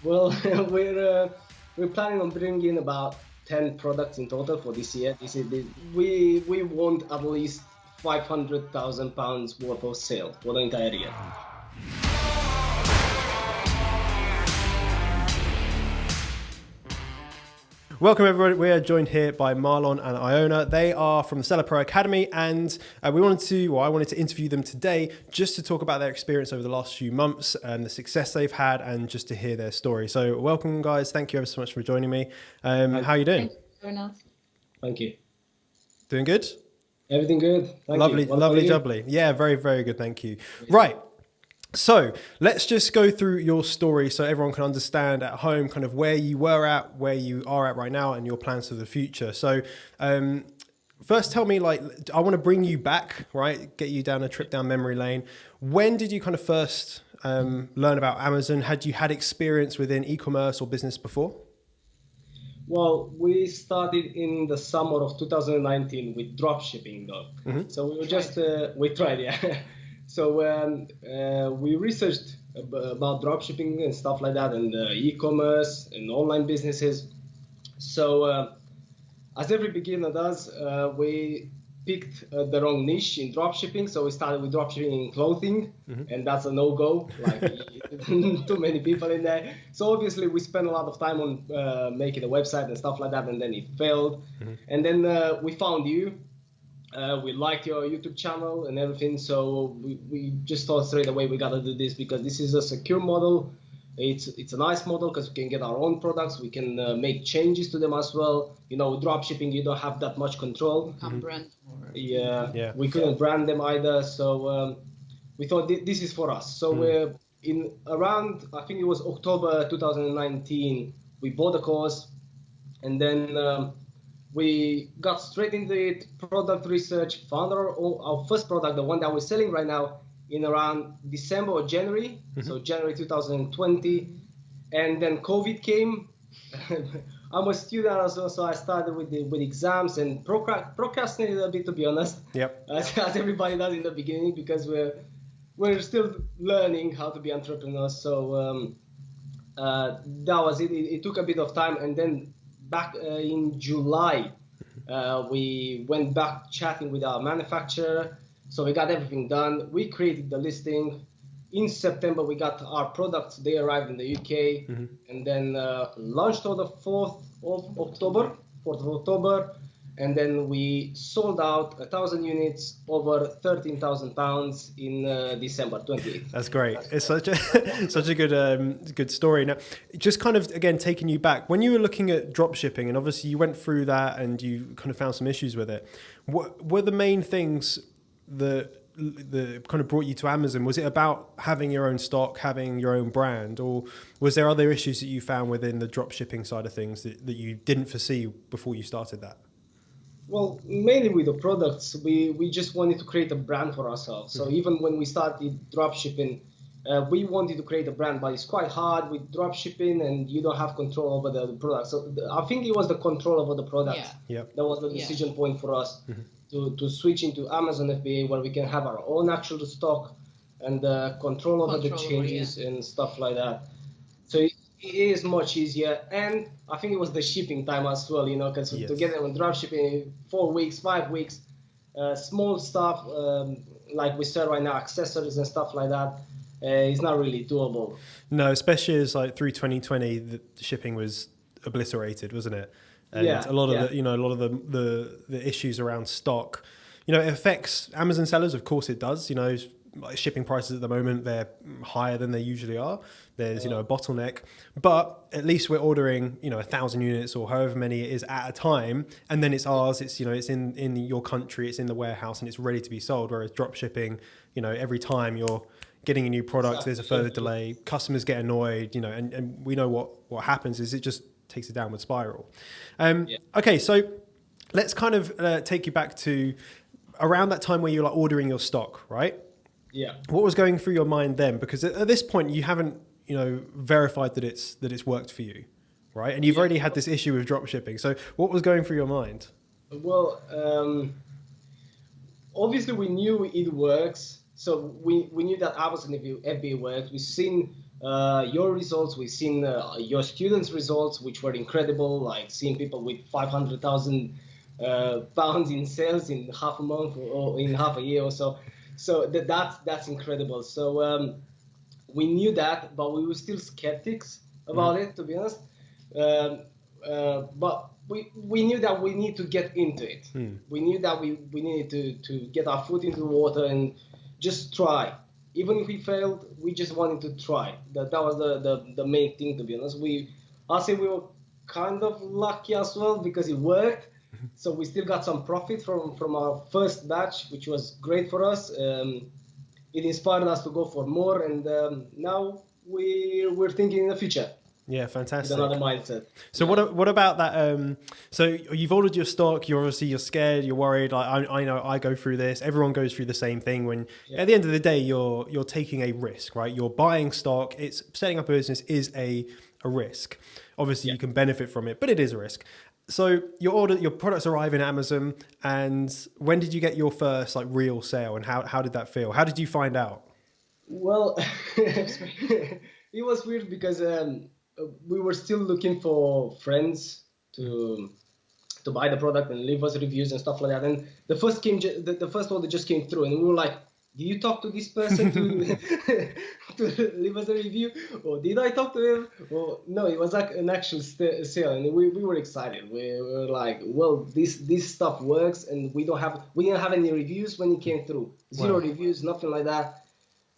Well, we're planning on bringing in about 10 products in total for this year. We want at least £500,000 worth of sale for the entire year. Welcome everybody. We are joined here by Marlon and Ioana. They are from the SellerPro Academy, and I wanted to interview them today just to talk about their experience over the last few months and the success they've had, and just to hear their story. So welcome guys. Thank you ever so much for joining me. How are you doing? Thank you for joining us. Thank you. Doing good? Everything good. Thank Lovely, you. What lovely, about jubbly. Yeah, very, very good. Thank you. Right. So let's just go through your story so everyone can understand at home kind of where you were at, where you are at right now, and your plans for the future. So first tell me, I want to bring you back, right? Get you down a trip down memory lane. When did you kind of first learn about Amazon? Had you had experience within e-commerce or business before? Well, we started in the summer of 2019 with dropshipping, though. Mm-hmm. So we were just, we tried, yeah. So we researched about dropshipping and stuff like that, and e-commerce and online businesses. So as every beginner does, we picked the wrong niche in dropshipping. So we started with dropshipping in clothing, Mm-hmm. and that's a no-go. Like too many people in there. So obviously we spent a lot of time on making a website and stuff like that, and then it failed. Mm-hmm. And then we found you. We liked your YouTube channel and everything, so we just thought straight away we gotta do this because this is a secure model. It's a nice model because we can get our own products. We can make changes to them as well. You know, drop shipping, you don't have that much control. Can't brand more. Yeah. We couldn't brand them either, so we thought this is for us. So we're in around, I think it was October 2019, we bought the course, and then we got straight into it, product research, found our first product, the one that we're selling right now, in around December or January, so January 2020. And then COVID came. I'm a student also, so I started with exams and procrastinated a bit, to be honest. Yep. As everybody does in the beginning, because we're still learning how to be entrepreneurs. So that was it. It took a bit of time, and then back in July, we went back chatting with our manufacturer. So we got everything done. We created the listing. In September, we got our products. They arrived in the UK, and then launched on the 4th of October. And then we sold out 1,000 units, over £13,000 in December 28th. That's great. It's such a good story. Now, just kind of again taking you back when you were looking at drop shipping, and obviously you went through that and you kind of found some issues with it. What were the main things that kind of brought you to Amazon? Was it about having your own stock, having your own brand, or was there other issues that you found within the drop shipping side of things that you didn't foresee before you started that? Well, mainly with the products, we just wanted to create a brand for ourselves. So even when we started dropshipping, we wanted to create a brand, but it's quite hard with dropshipping, and you don't have control over the product. So I think it was the control over the product that was the decision point for us to switch into Amazon FBA, where we can have our own actual stock and control over the changes and stuff like that. So it is much easier, and I think it was the shipping time as well, you know, because to get it on drop shipping 4 weeks, 5 weeks, small stuff like we sell right now, accessories and stuff like that, is not really doable. No, especially as like through 2020, the shipping was obliterated, wasn't it? And a lot of the issues around stock, you know, it affects Amazon sellers. Of course it does. You know, like shipping prices at the moment, they're higher than they usually are. There's, you know, a bottleneck, but at least we're ordering, you know, 1,000 units or however many it is at a time. And then it's ours. It's, you know, it's in your country, it's in the warehouse, and it's ready to be sold. Whereas drop shipping, you know, every time you're getting a new product, there's a further delay. Customers get annoyed, you know, and we know what happens is it just takes a downward spiral. Okay, so let's kind of take you back to around that time where you're like ordering your stock, right? Yeah. What was going through your mind then? Because at this point you haven't, you know, verified that it's worked for you, right? And you've already had this issue with drop shipping. So what was going through your mind? Well, obviously we knew it works. So we knew that Amazon FBA works. We've seen your results. We've seen your students' results, which were incredible. Like seeing people with 500,000 pounds in sales in half a month or in half a year or so. So that's incredible. So we knew that, but we were still skeptics about it, to be honest. But we knew that we need to get into it. We knew that we needed to get our foot into the water and just try. Even if we failed, we just wanted to try. That was the main thing, to be honest. I'll say we were kind of lucky as well because it worked. So we still got some profit from our first batch, which was great for us. It inspired us to go for more, and now we're thinking in the future. Yeah, fantastic. With another mindset. So what about that? So you've ordered your stock. You're scared. You're worried. Like I know I go through this. Everyone goes through the same thing. When at the end of the day, you're taking a risk, right? You're buying stock. It's setting up a business is a risk. Obviously, you can benefit from it, but it is a risk. So your products arrive in Amazon, and when did you get your first like real sale, and how did that feel? How did you find out? Well, it was weird because we were still looking for friends to buy the product and leave us reviews and stuff like that. And the first order just came through, and we were like, "Did you talk to this person to to leave us a review, or did I talk to him?" Or no, it was like an actual sale, and we were excited. We were like, "Well, this stuff works," and we didn't have any reviews when it came through. Zero reviews, nothing like that,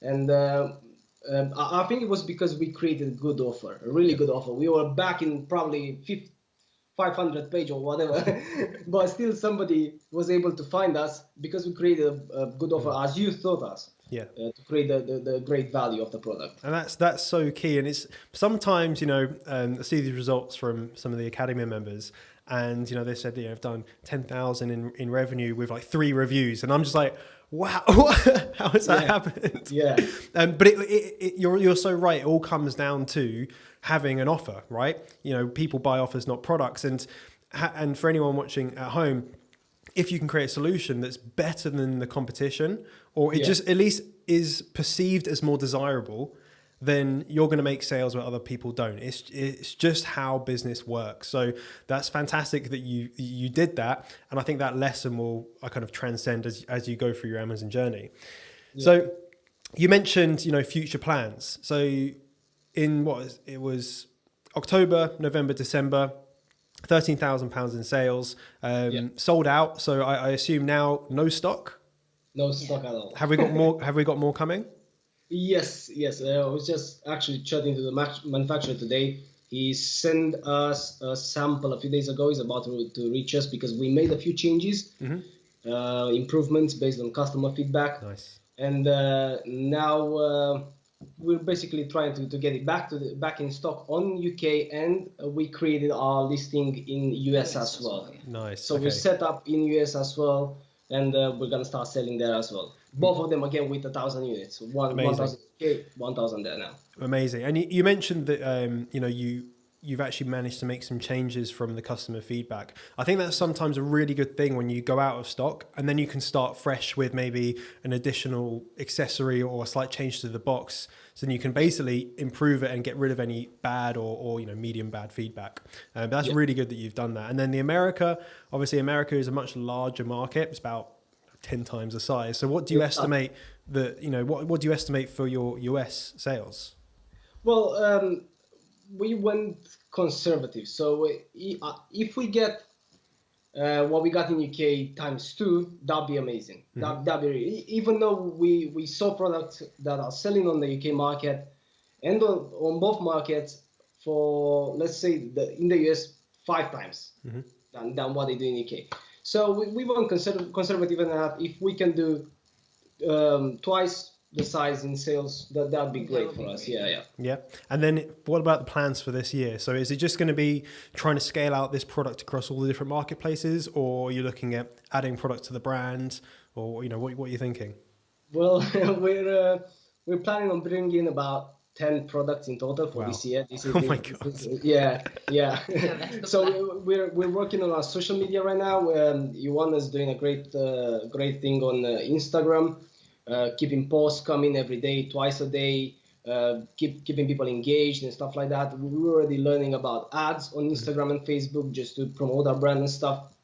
and. I think it was because we created a good offer, a really good offer. We were back in probably 500 page or whatever, but still somebody was able to find us because we created a good offer as you thought us. Yeah. To create the great value of the product. And that's so key. And it's sometimes, I see these results from some of the Academy members, and, they said, I've done 10,000 in revenue with like 3 reviews. And I'm just like, wow, how has that happened? Yeah. But you're so right. It all comes down to having an offer, right? People buy offers, not products. And for anyone watching at home, if you can create a solution that's better than the competition, or it just at least is perceived as more desirable, then you're going to make sales where other people don't. It's just how business works. So that's fantastic that you did that, and I think that lesson will kind of transcend as you go through your Amazon journey. Yeah. So you mentioned future plans. So in it was October, November, December, £13,000 in sales, sold out. So I assume now no stock. No stock at all. Have we got more? Have we got more coming? Yes. I was just actually chatting to the manufacturer today. He sent us a sample a few days ago. He's about to reach us because we made a few changes, improvements based on customer feedback. Nice. And now we're basically trying to get it back in stock on UK, and we created our listing in US as well. Nice. So we set up in US as well, and we're gonna start selling there as well. Both of them again with 1,000 units. 1,000 UK, 1,000 there now. Amazing. And you mentioned that you've actually managed to make some changes from the customer feedback. I think that's sometimes a really good thing when you go out of stock, and then you can start fresh with maybe an additional accessory or a slight change to the box. So then you can basically improve it and get rid of any bad or medium bad feedback. But that's really good that you've done that. And then America is a much larger market. It's about 10 times the size. So what do you estimate what do you estimate for your US sales? Well, we went conservative. So if we get what we got in UK times 2, that'd be amazing. That'd be even though we saw products that are selling on the UK market and on both markets for, let's say, in the US 5 times than what they do in UK. So we went conservative in that. If we can do twice the size in sales, that'd be great for us. Yeah. And then what about the plans for this year? So is it just going to be trying to scale out this product across all the different marketplaces, or are you looking at adding product to the brand, or what are you thinking? Well, we're planning on bringing in about 10 products in total for this year. My God. Yeah. So we're working on our social media right now. Ioana's doing a great thing on Instagram. Keeping posts coming every day, twice a day. keeping people engaged and stuff like that. We were already learning about ads on Instagram and Facebook just to promote our brand and stuff.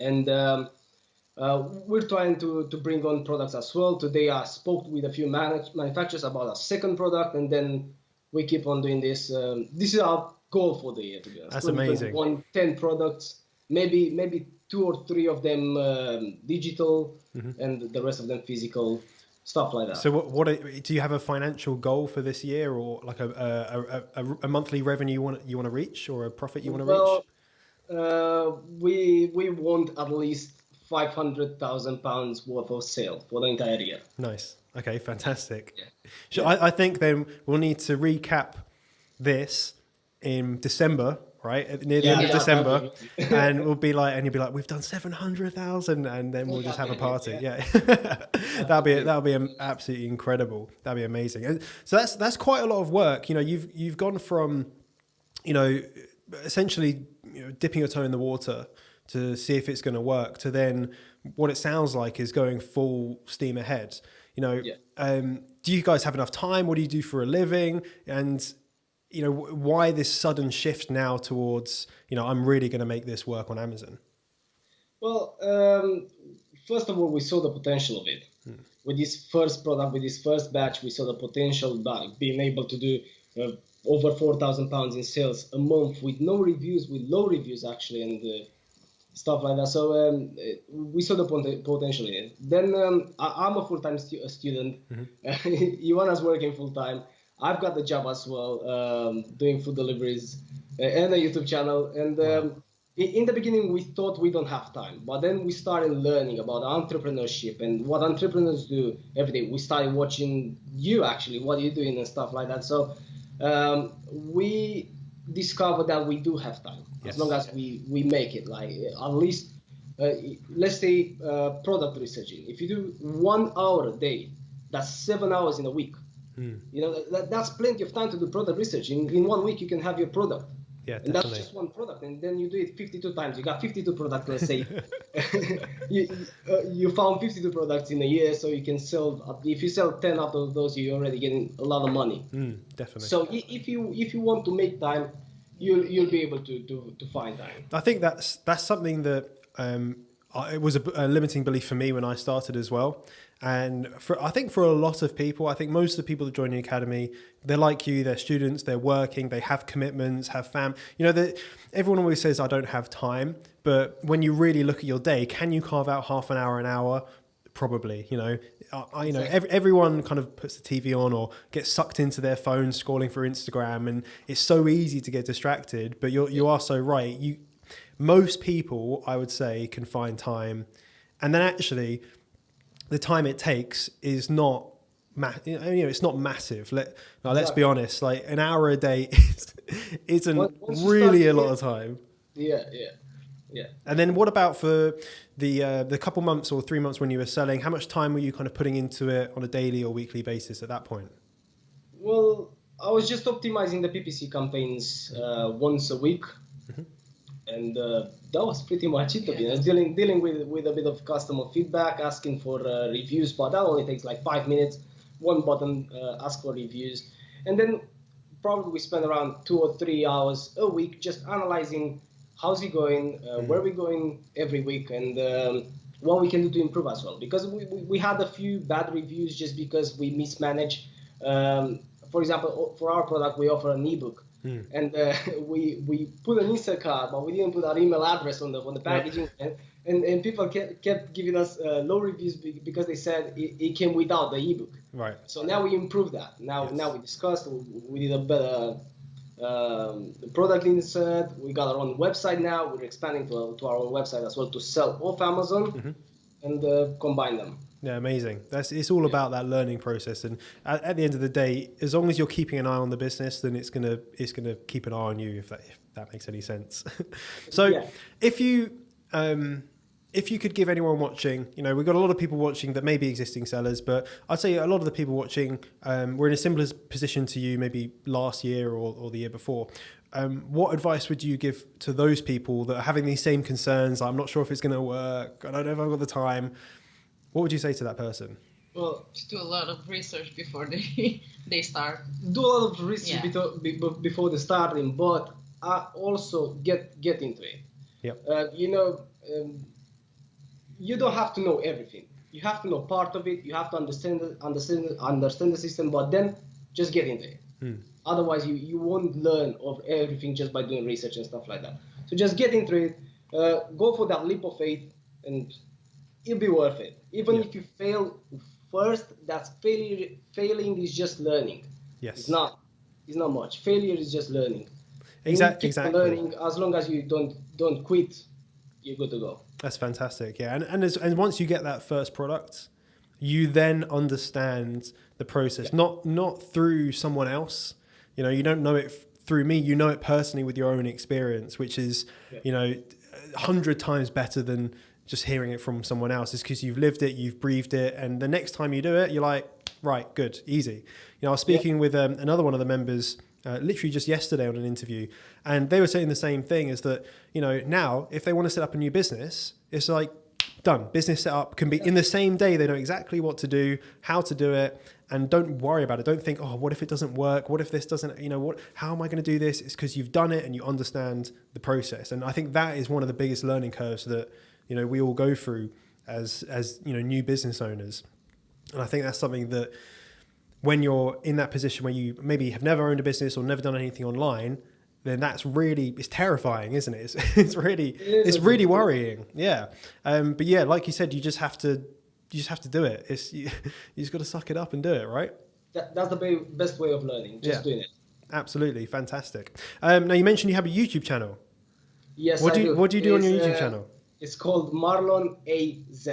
And we're trying to bring on products as well. Today I spoke with a few manufacturers about a second product, and then we keep on doing this. This is our goal for the year, to be honest. That's amazing. 10 products, maybe 2 or 3 of them digital, and the rest of them physical, stuff like that. So what do you have a financial goal for this year, or like a monthly revenue you want to reach, or a profit you want to reach? We want at least £500,000 worth of sale for the entire year. Nice. Okay, fantastic. Yeah. So I think then we'll need to recap this in December, right? Near the end of December, and we'll be like, and you'll be like, we've done 700,000, and then we'll just have a party. Yeah, that'll be absolutely incredible. That'd be amazing. And so that's quite a lot of work. You know, you've gone from, you know, essentially, you know, dipping your toe in the water to see if it's going to work, to then what it sounds like is going full steam ahead. You know, do you guys have enough time? What do you do for a living? And, you know, why this sudden shift now towards, you know, I'm really going to make this work on Amazon? Well, first of all, we saw the potential of it. With this first product, with this first batch, we saw the potential by being able to do over £4,000 in sales a month with no reviews, with low reviews actually, and stuff like that. So we saw the potential in it. Then I'm a full-time student. Ioana's working full-time. I've got the job as well, doing food deliveries and a YouTube channel. And in the beginning, we thought we don't have time. But then we started learning about entrepreneurship and what entrepreneurs do every day. We started watching you, actually, what you're doing and stuff like that. So we discovered that we do have time. As long as we make it, like at least, let's say product researching. If you do 1 hour a day, that's 7 hours in a week. You know, that's plenty of time to do product research. In 1 week, you can have your product. Yeah, and that's just one product. And then you do it 52 times. You got 52 products, let's say. You found 52 products in a year, so you can sell. If you sell 10 out of those, you're already getting a lot of money. Definitely. So if you want to make time, you'll be able to find time. I think that's something that it was a limiting belief for me when I started as well. And I think for a lot of people, I think most of the people that join the academy, they're like you, they're students, they're working, they have commitments, have you know, everyone always says, I don't have time. But when you really look at your day, can you carve out half an hour? Probably, you know, everyone kind of puts the TV on or gets sucked into their phone, scrolling through Instagram. And it's so easy to get distracted, but you are so right. Most people, I would say, can find time. And then actually, the time it takes is not, it's not massive. Let's be honest. Like an hour a day isn't really a lot of time. Yeah. And then what about for the couple months or 3 months when you were selling? How much time were you kind of putting into it on a daily or weekly basis at that point? Well, I was just optimizing the PPC campaigns once a week. And that was pretty much it, to be honest. Dealing with a bit of customer feedback, asking for reviews, but that only takes like 5 minutes. One button, ask for reviews. And then probably we spend around 2 or 3 hours a week just analyzing how's it going, where we're going every week, and what we can do to improve as well. Because we had a few bad reviews just because we mismanage. For example, for our product, we offer an ebook. And we put an insert card, but we didn't put our email address on the packaging, and people kept giving us low reviews because they said it came without the ebook. Right. So now we improved that. Now we discussed. We did a better product insert. We got our own website now. We're expanding to our own website as well to sell off Amazon and combine them. Yeah, amazing. It's all about that learning process, and at the end of the day, as long as you're keeping an eye on the business, then it's gonna keep an eye on you, if that makes any sense. So, if you could give anyone watching, you know, we've got a lot of people watching that may be existing sellers, but I'd say a lot of the people watching were in a similar position to you, maybe last year or the year before. What advice would you give to those people that are having these same concerns? I'm not sure if it's going to work. I don't know if I've got the time. What would you say to that person? Well, just do a lot of research before they start. Do a lot of research before the starting, but also get into it. Yep. You don't have to know everything. You have to know part of it. You have to understand the system, but then just get into it. Otherwise, you won't learn of everything just by doing research and stuff like that. So just get into it. Go for that leap of faith, and it'll be worth it. Even if you fail first, that's failing is just learning. Yes. It's not much. Failure is just learning. Exactly. Learning, as long as you don't quit, you're good to go. That's fantastic. Yeah. And once you get that first product, you then understand the process, not through someone else. You don't know it through me. You know it personally with your own experience, which is, 100 times better than just hearing it from someone else. Is because you've lived it, you've breathed it, and the next time you do it, you're like, right, good, easy. I was speaking with another one of the members literally just yesterday on an interview, and they were saying the same thing, is that, now if they want to set up a new business, it's like, done. Business set up can be in the same day. They know exactly what to do, how to do it, and don't worry about it. Don't think, oh, what if it doesn't work? What if this doesn't, how am I going to do this? It's because you've done it and you understand the process. And I think that is one of the biggest learning curves that, we all go through as new business owners. And I think that's something that when you're in that position where you maybe have never owned a business or never done anything online, then it's terrifying, isn't it? It's really worrying. Yeah. But yeah, like you said, you just have to do it. You just got to suck it up and do it, right? That's the best way of learning. Just doing it. Absolutely. Fantastic. Now you mentioned you have a YouTube channel. Yes, What do you do on your YouTube channel? It's called Marlon AZ.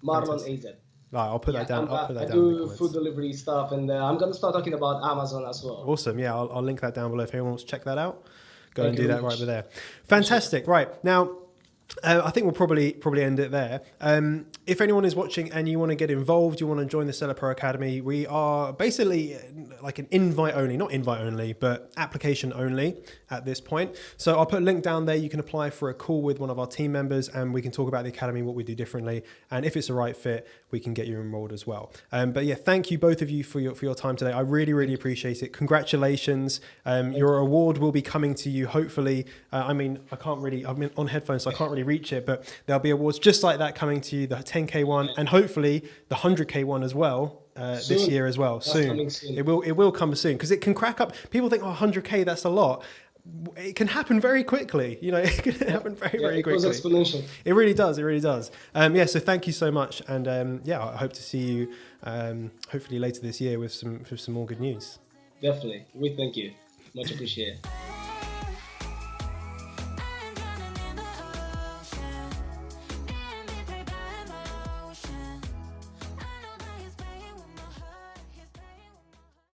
Marlon AZ. Right, I'll put that down. I do food delivery stuff, and I'm going to start talking about Amazon as well. Awesome. Yeah, I'll link that down below if anyone wants to check that out. Go and do that right over there. Fantastic. Right. Now, I think we'll probably end it there. If anyone is watching and you want to get involved, you want to join the SellerPro Academy, we are basically like an not invite only, but application only at this point. So I'll put a link down there. You can apply for a call with one of our team members and we can talk about the Academy, what we do differently. And if it's the right fit, we can get you enrolled as well. But yeah, thank you both of you for your time today. I really, really appreciate it. Congratulations. Your award will be coming to you, hopefully. I'm on headphones, so I can't really reach it, but there'll be awards just like that coming to you, the 10K one and hopefully the 100K one as well this year as well. Soon. It will come soon because it can crack up. People think, 100K, that's a lot. It can happen very quickly. It can happen very quickly. It goes exponential. It really does. So thank you so much. And I hope to see you hopefully later this year with some more good news. Definitely. We thank you. Much appreciated.